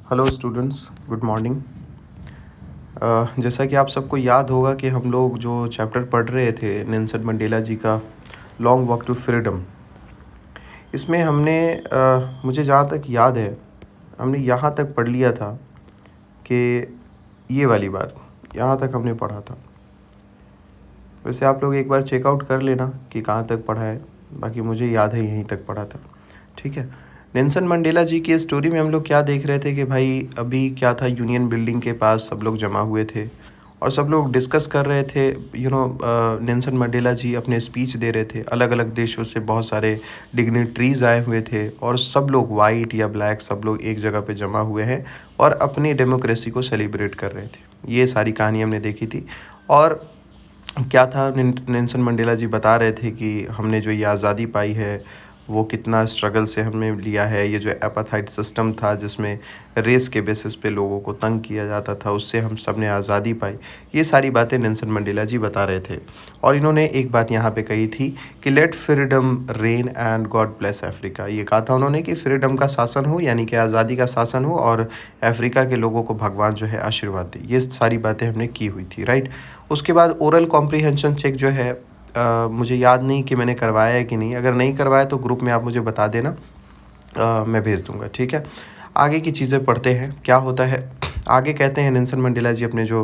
Hello students, good morning. जैसा कि आप सबको याद होगा कि हम लोग जो चैप्टर पढ़ रहे थे नेल्सन मंडेला जी का लॉन्ग वॉक टू फ्रीडम, इसमें हमने मुझे जहाँ तक याद है हमने यहाँ तक पढ़ लिया था कि ये वाली बात यहाँ तक हमने पढ़ा था। वैसे आप लोग एक बार चेकआउट कर लेना कि कहाँ तक पढ़ा है, बाकी मुझे याद है यहीं तक पढ़ा था। ठीक है। नेल्सन मंडेला जी की स्टोरी में हम लोग क्या देख रहे थे कि भाई अभी क्या था, यूनियन बिल्डिंग के पास सब लोग जमा हुए थे और सब लोग डिस्कस कर रहे थे। नेल्सन मंडेला जी अपने स्पीच दे रहे थे। अलग अलग देशों से बहुत सारे डिग्निटरीज आए हुए थे और सब लोग वाइट या ब्लैक सब लोग एक जगह पे जमा हुए हैं और अपनी डेमोक्रेसी को सेलिब्रेट कर रहे थे। ये सारी कहानी हमने देखी थी। और क्या था, नेल्सन मंडेला जी बता रहे थे कि हमने जो ये आज़ादी पाई है वो कितना स्ट्रगल से हमने लिया है। ये जो एपाथाइड सिस्टम था जिसमें रेस के बेसिस पे लोगों को तंग किया जाता था, उससे हम सब ने आज़ादी पाई। ये सारी बातें नेल्सन मंडेला जी बता रहे थे। और इन्होंने एक बात यहाँ पे कही थी कि let freedom reign and God bless Africa. ये कहा था उन्होंने कि फ्रीडम का शासन हो, यानी कि आज़ादी का शासन हो, और अफ्रीका के लोगों को भगवान जो है आशीर्वाद दे। ये सारी बातें हमने की हुई थी, राइट। उसके बाद ओरल कॉम्प्रीहेंशन चेक जो है, मुझे याद नहीं कि मैंने करवाया है कि नहीं। अगर नहीं करवाया तो ग्रुप में आप मुझे बता देना, मैं भेज दूंगा। ठीक है। आगे की चीज़ें पढ़ते हैं क्या होता है। आगे कहते हैं नेल्सन मंडेला जी अपने जो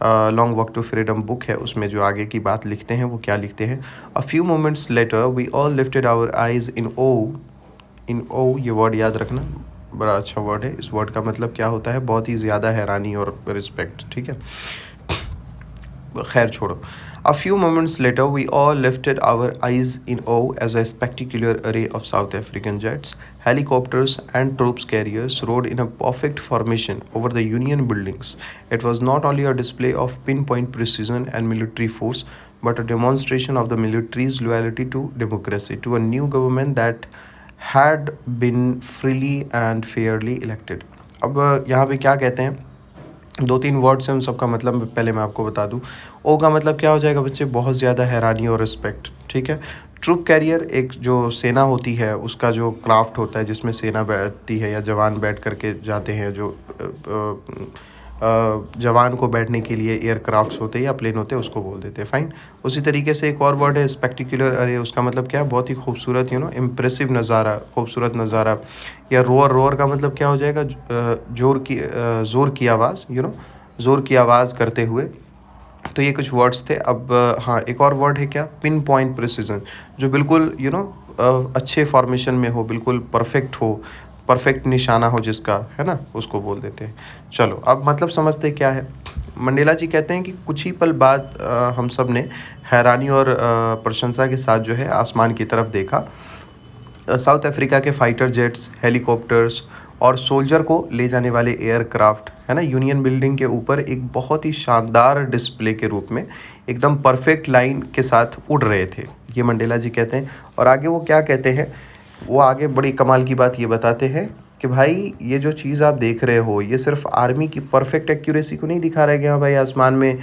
Long Walk to Freedom book है उसमें जो आगे की बात लिखते हैं वो क्या लिखते हैं। A few moments later we all lifted our eyes in awe, ये वर्ड याद रखना, बड़ा अच्छा वर्ड है। इस वर्ड का मतलब क्या होता है, बहुत ही ज़्यादा हैरानी और रिस्पेक्ट। ठीक है, खैर छोड़ो। A few moments later, we all lifted our eyes in awe as a spectacular array of South African jets, helicopters, and troops carriers rode in a perfect formation over the Union buildings. It was not only a display of pinpoint precision and military force, but a demonstration of the military's loyalty to democracy, to a new government that had been freely and fairly elected. अब यहाँ पे क्या कहते हैं, दो तीन words हैं, उन सबका मतलब पहले मैं आपको बता दूं। ओ का मतलब क्या हो जाएगा बच्चे, बहुत ज़्यादा हैरानी और रिस्पेक्ट। ठीक है। ट्रूप कैरियर एक जो सेना होती है उसका जो क्राफ्ट होता है जिसमें सेना बैठती है या जवान बैठ करके जाते हैं, जो जवान को बैठने के लिए एयरक्राफ्ट्स होते हैं या प्लेन होते हैं, उसको बोल देते हैं। फाइन। उसी तरीके से एक और वर्ड है स्पेक्टिकुलर अरे, उसका मतलब क्या है, बहुत ही खूबसूरत, इम्प्रेसिव नज़ारा, खूबसूरत नज़ारा। या रोअर, रोअर का मतलब क्या हो जाएगा, ज़ोर की आवाज़, ज़ोर की आवाज़ करते हुए। तो ये कुछ वर्ड्स थे। अब हाँ, एक और वर्ड है क्या, पिन पॉइंट प्रिसीजन, जो बिल्कुल अच्छे फॉर्मेशन में हो, बिल्कुल परफेक्ट हो, परफेक्ट निशाना हो जिसका, है ना, उसको बोल देते हैं। चलो अब मतलब समझते क्या है। मंडेला जी कहते हैं कि कुछ ही पल बाद हम सब ने हैरानी और प्रशंसा के साथ जो है आसमान की तरफ देखा। साउथ अफ्रीका के फाइटर जेट्स, हेलीकॉप्टर्स और सोल्जर को ले जाने वाले एयरक्राफ्ट, है ना, यूनियन बिल्डिंग के ऊपर एक बहुत ही शानदार डिस्प्ले के रूप में एकदम परफेक्ट लाइन के साथ उड़ रहे थे, ये मंडेला जी कहते हैं। और आगे वो क्या कहते हैं, वो आगे बड़ी कमाल की बात ये बताते हैं कि भाई ये जो चीज़ आप देख रहे हो ये सिर्फ आर्मी की परफेक्ट एक्यूरेसी को नहीं दिखा रहा है कि हाँ भाई आसमान में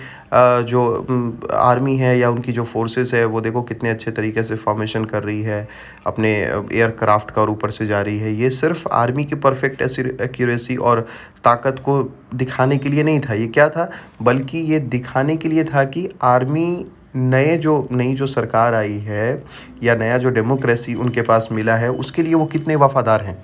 जो आर्मी है या उनकी जो फोर्सेस है वो देखो कितने अच्छे तरीके से फॉर्मेशन कर रही है अपने एयरक्राफ्ट का और ऊपर से जा रही है। ये सिर्फ आर्मी की परफेक्ट एक्यूरेसी और ताकत को दिखाने के लिए नहीं था, ये क्या था, बल्कि ये दिखाने के लिए था कि आर्मी नई जो सरकार आई है या नया जो डेमोक्रेसी उनके पास मिला है उसके लिए वो कितने वफादार हैं,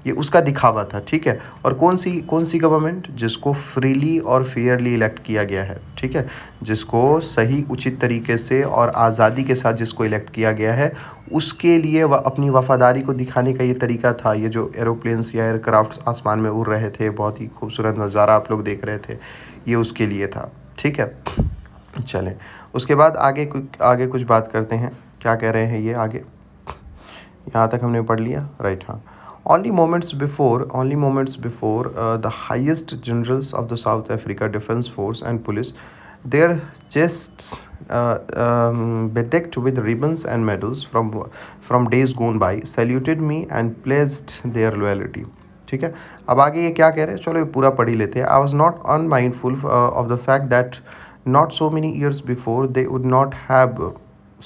ये उसका दिखावा था। ठीक है। और कौन सी गवर्नमेंट, जिसको फ्रीली और फेयरली इलेक्ट किया गया है। ठीक है। जिसको सही उचित तरीके से और आज़ादी के साथ जिसको इलेक्ट किया गया है, उसके लिए अपनी वफादारी को दिखाने का ये तरीका था। ये जो एरोप्लेन्स या एयरक्राफ्ट आसमान में उड़ रहे थे, बहुत ही खूबसूरत नज़ारा आप लोग देख रहे थे, ये उसके लिए था। ठीक है। चलें, उसके बाद आगे कुछ बात करते हैं, क्या कह रहे हैं ये आगे। यहाँ तक हमने पढ़ लिया, राइट। हाँ। Only moments before the highest generals of the South Africa Defence Force and Police, their chests bedecked with ribbons and medals from days gone by, saluted me and pledged their loyalty. ठीक है। अब आगे ये क्या कह रहे हैं, चलो ये पूरा पढ़ ही लेते हैं। I was not unmindful of the fact that not so many years before they would not have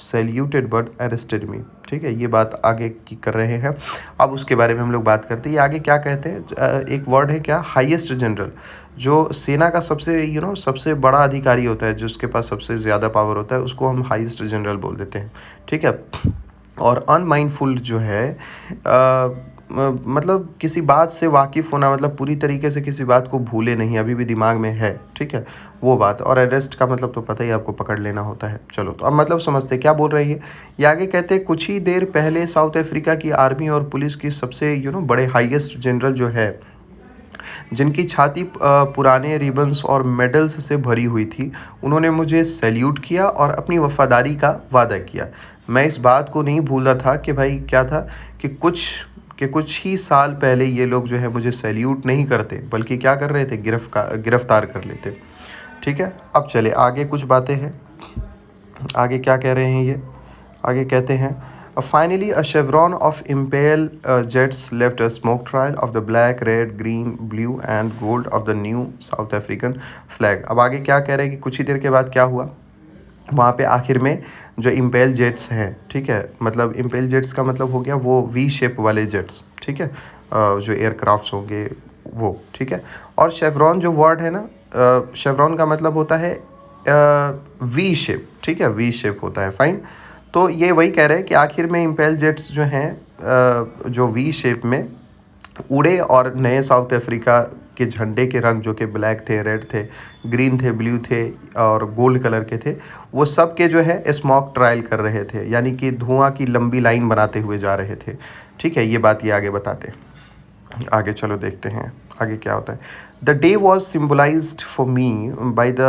saluted but arrested me. ठीक है, ये बात आगे की कर रहे हैं। अब उसके बारे में हम लोग बात करते हैं। ये आगे क्या कहते हैं, एक वर्ड है क्या, हाईएस्ट जनरल, जो सेना का सबसे सबसे बड़ा अधिकारी होता है, जिसके पास सबसे ज़्यादा पावर होता है, उसको हम हाईएस्ट जनरल बोल देते हैं। ठीक है। और अनमाइंडफुल जो है मतलब किसी बात से वाकिफ़ होना, मतलब पूरी तरीके से किसी बात को भूले नहीं, अभी भी दिमाग में है। ठीक है, वो बात। और अरेस्ट का मतलब तो पता ही आपको, पकड़ लेना होता है। चलो, तो अब मतलब समझते क्या बोल रही है। ये आगे कहते हैं, कुछ ही देर पहले साउथ अफ्रीका की आर्मी और पुलिस की सबसे बड़े हाईएस्ट जनरल जो है, जिनकी छाती पुराने रिबन्स और मेडल्स से भरी हुई थी, उन्होंने मुझे सैल्यूट किया और अपनी वफादारी का वादा किया। मैं इस बात को नहीं भूल रहा था कि भाई क्या था कि कुछ ही साल पहले ये लोग जो है मुझे सैल्यूट नहीं करते, बल्कि क्या कर रहे थे, गिरफ्तार कर लेते। ठीक है, अब चले आगे, कुछ बातें हैं आगे। क्या कह रहे हैं ये, आगे कहते हैं, finally a chevron of impale jets left a smoke trail of the black, red, green, blue and gold of the new South African flag। अब आगे क्या कह रहे हैं कि कुछ ही देर के बाद क्या हुआ, वहाँ पे आखिर में जो इम्पेल जेट्स हैं, ठीक है, मतलब इम्पेल जेट्स का मतलब हो गया वो वी शेप वाले जेट्स। ठीक है, जो एयरक्राफ्ट्स होंगे वो। ठीक है, और शेवरॉन जो वर्ड है ना, शेवरॉन का मतलब होता है वी शेप। ठीक है, वी शेप होता है, फाइन। तो ये वही कह रहे हैं कि आखिर में इम्पेल जेट्स जो हैं जो वी शेप में उड़े और नए साउथ अफ्रीका के झंडे के रंग, जो कि ब्लैक थे, रेड थे, ग्रीन थे, ब्लू थे और गोल्ड कलर के थे, वो सब के जो है स्मोक ट्रायल कर रहे थे, यानी कि धुआं की लंबी लाइन बनाते हुए जा रहे थे। ठीक है, ये बात ये आगे बताते हैं। आगे चलो देखते हैं आगे क्या होता है। The day was symbolised for me by the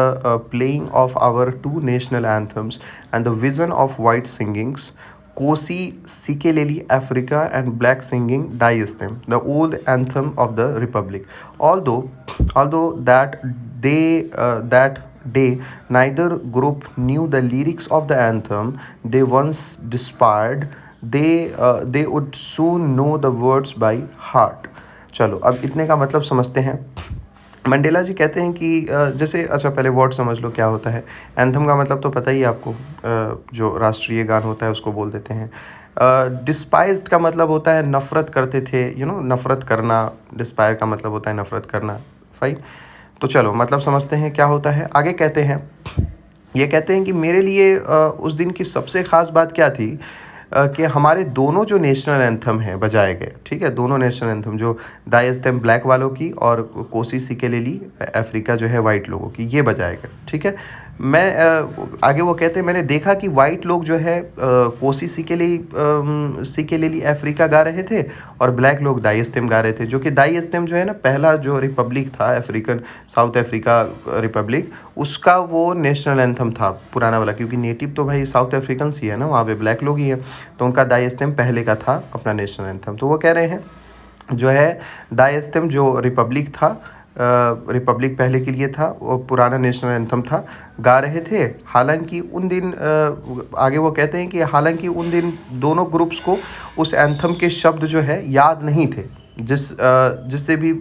playing of our two national anthems and the vision of white singings, Kosi Sikeleli Africa and Black Singing Diastem, the old anthem of the Republic. Although that day neither group knew the lyrics of the anthem they once despaired, they would soon know the words by heart. चलो, अब इतने का मतलब समझते हैं। Mandela जी कहते हैं कि जैसे, अच्छा पहले वर्ड समझ लो क्या होता है। एंथम का मतलब तो पता ही है आपको, जो राष्ट्रीय गान होता है उसको बोल देते हैं। डिस्पाइज्ड का मतलब होता है नफ़रत करते थे, नफ़रत करना। डिस्पायर का मतलब होता है नफ़रत करना, फाइन। तो चलो मतलब समझते हैं क्या होता है। आगे कहते हैं, ये कहते हैं कि मेरे लिए उस दिन की सबसे ख़ास बात क्या थी कि हमारे दोनों जो नेशनल एंथम हैं बजाए गए। ठीक है, दोनों नेशनल एंथम, जो दाइस्तेम ब्लैक वालों की और कोसी सिकेलेली अफ्रीका जो है वाइट लोगों की, ये बजाए गए। ठीक है, मैं आगे वो कहते हैं, मैंने देखा कि वाइट लोग जो है कोसी सिकेलेली अफ्रीका गा रहे थे और ब्लैक लोग दाइस्तेम गा रहे थे, जो कि दाइस्तेम जो है ना, पहला जो रिपब्लिक था अफ्रीकन, साउथ अफ्रीका रिपब्लिक, उसका वो नेशनल एंथम था पुराना वाला, क्योंकि नेटिव तो भाई साउथ अफ्रीकन्स ही है ना, वहाँ पे ब्लैक लोग ही हैं, तो उनका दाइस्तेम पहले का था अपना नेशनल एंथम। तो वो कह रहे हैं जो है दाइस्तेम जो रिपब्लिक था, रिपब्लिक पहले के लिए था, वो पुराना नेशनल एंथम था, गा रहे थे। हालांकि उन दिन आगे वो कहते हैं कि हालांकि उन दिन दोनों ग्रुप्स को उस एंथम के शब्द जो है याद नहीं थे, जिससे भी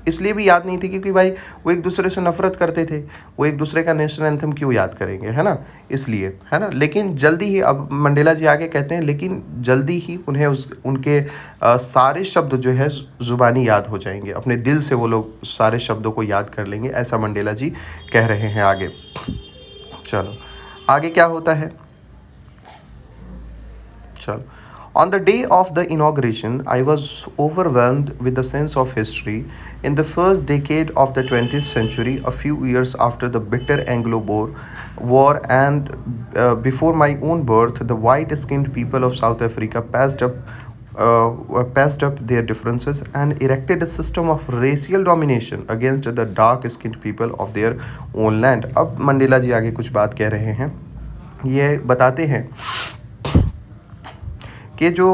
इसलिए भी याद नहीं थी क्योंकि भाई वो एक दूसरे से नफ़रत करते थे, वो एक दूसरे का नेशनल एंथम क्यों याद करेंगे, है ना, इसलिए, है ना। लेकिन जल्दी ही, अब मंडेला जी आगे कहते हैं, लेकिन जल्दी ही उन्हें उनके सारे शब्द जो है ज़ुबानी याद हो जाएंगे, अपने दिल से वो लोग सारे शब्दों को याद कर लेंगे, ऐसा मंडेला जी कह रहे हैं आगे। चलो आगे क्या होता है, चलो। On the day of the inauguration, I was overwhelmed with the sense of history. In the first decade of the 20th century, a few years after the bitter Anglo-Boer War and before my own birth, the white-skinned people of South Africa passed up their differences and erected a system of racial domination against the dark-skinned people of their own land. अब Mandela जी आगे कुछ बात कह रहे हैं, ये बताते हैं कि जो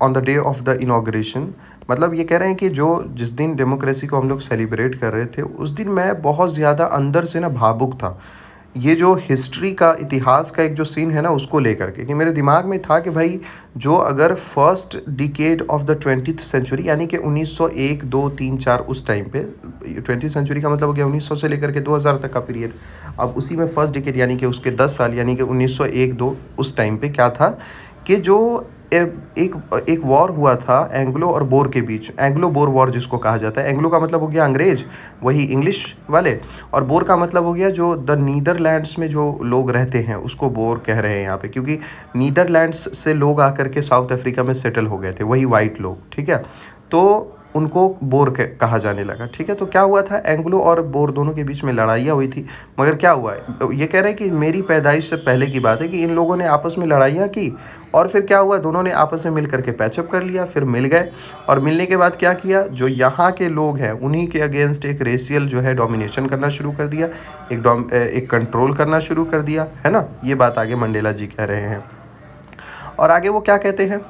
on the day of the inauguration, मतलब ये कह रहे हैं कि जो जिस दिन डेमोक्रेसी को हम लोग सेलिब्रेट कर रहे थे, उस दिन मैं बहुत ज़्यादा अंदर से ना भावुक था। ये जो हिस्ट्री का, इतिहास का एक जो सीन है ना, उसको लेकर के, कि मेरे दिमाग में था कि भाई जो अगर first decade of the 20th century, यानी कि 1901, 2, 3, 4 उस टाइम पे, 20th सेंचुरी का मतलब हो गया 1900 से लेकर के 2000 तक का पीरियड। अब उसी में फर्स्ट डिकेड यानी कि उसके 10 साल, यानी कि 1901, 2 उस टाइम पे क्या था कि जो एक एक वॉर हुआ था एंग्लो और बोर के बीच, एंग्लो बोर वॉर जिसको कहा जाता है। एंग्लो का मतलब हो गया अंग्रेज, वही इंग्लिश वाले, और बोर का मतलब हो गया जो द नीदरलैंड्स में जो लोग रहते हैं उसको बोर कह रहे हैं यहाँ पे, क्योंकि नीदरलैंड्स से लोग आकर के साउथ अफ्रीका में सेटल हो गए थे, वही वाइट लोग, ठीक है। तो उनको बोर कहा जाने लगा, ठीक है। तो क्या हुआ था, एंग्लो और बोर दोनों के बीच में लड़ाइयाँ हुई थी। मगर क्या हुआ, ये कह रहे हैं कि मेरी पैदाइश से पहले की बात है कि इन लोगों ने आपस में लड़ाइयाँ की, और फिर क्या हुआ, दोनों ने आपस में मिल करके पैचअप कर लिया, फिर मिल गए। और मिलने के बाद क्या किया, जो यहाँ के लोग हैं उन्हीं के अगेंस्ट एक रेशियल जो है डोमिनेशन करना शुरू कर दिया, एक कंट्रोल करना शुरू कर दिया, है ना। ये बात आगे मंडेला जी कह रहे हैं। और आगे वो क्या कहते हैं,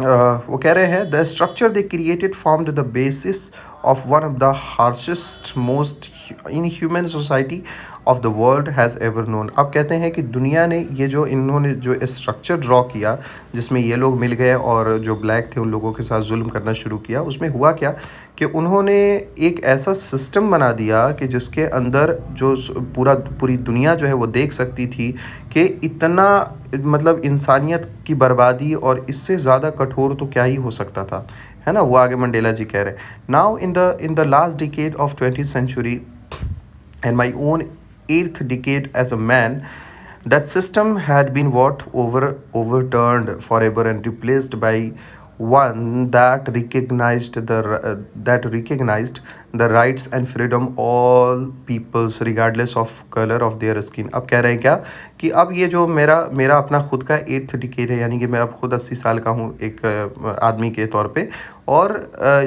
वो कह रहे हैं the structure they created formed the basis of one of the harshest most inhuman society of the world has ever known. अब कहते हैं कि दुनिया ने ये जो इन्होंने जो स्ट्रक्चर ड्रॉ किया, जिसमें ये लोग मिल गए और जो ब्लैक थे उन लोगों के साथ जुल्म करना शुरू किया, उसमें हुआ क्या कि उन्होंने एक ऐसा सिस्टम बना दिया कि जिसके अंदर जो पूरी दुनिया जो है वो देख सकती थी कि इतना, मतलब इंसानियत की बर्बादी और इससे ज़्यादा कठोर तो क्या ही हो सकता था, है ना। वो आगे मंडेला जी कह रहे हैं, now in the last decade of 20th century and my own eighth decade as a man, that system had been overturned forever and replaced by one that recognized the rights and freedom all peoples regardless of color of their skin। अब कह रहे हैं क्या कि अब ये जो मेरा मेरा अपना खुद का 8th डिकेड है, यानी कि मैं अब खुद 80 साल का हूँ एक आदमी के तौर पे, और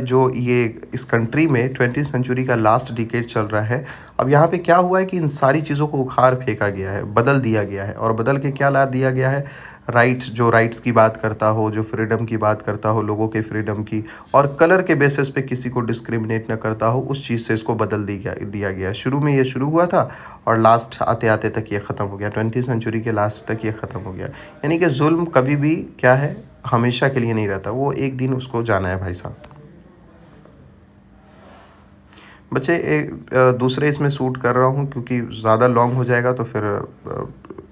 जो ये इस कंट्री में 20th सेंचुरी का लास्ट डिकेड चल रहा है। अब यहाँ पे क्या हुआ है कि इन सारी चीज़ों को उखाड़ फेंका गया है, बदल दिया गया है, और बदल के क्या ला दिया गया है, राइट्स, जो राइट्स की बात करता हो, जो फ्रीडम की बात करता हो, लोगों के फ्रीडम की, और कलर के बेसिस पे किसी को डिस्क्रिमिनेट न करता हो, उस चीज़ से इसको बदल दिया गया। शुरू में ये शुरू हुआ था और लास्ट आते आते तक ये ख़त्म हो गया, 20th सेंचुरी के लास्ट तक ये ख़त्म हो गया। यानी कि जुल्म कभी भी क्या है, हमेशा के लिए नहीं रहता, वो एक दिन उसको जाना है भाई साहब। बच्चे दूसरे इसमें शूट कर रहा हूँ क्योंकि ज़्यादा लॉन्ग हो जाएगा तो फिर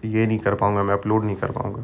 ये नहीं कर पाऊँगा, मैं अपलोड नहीं कर पाऊँगा।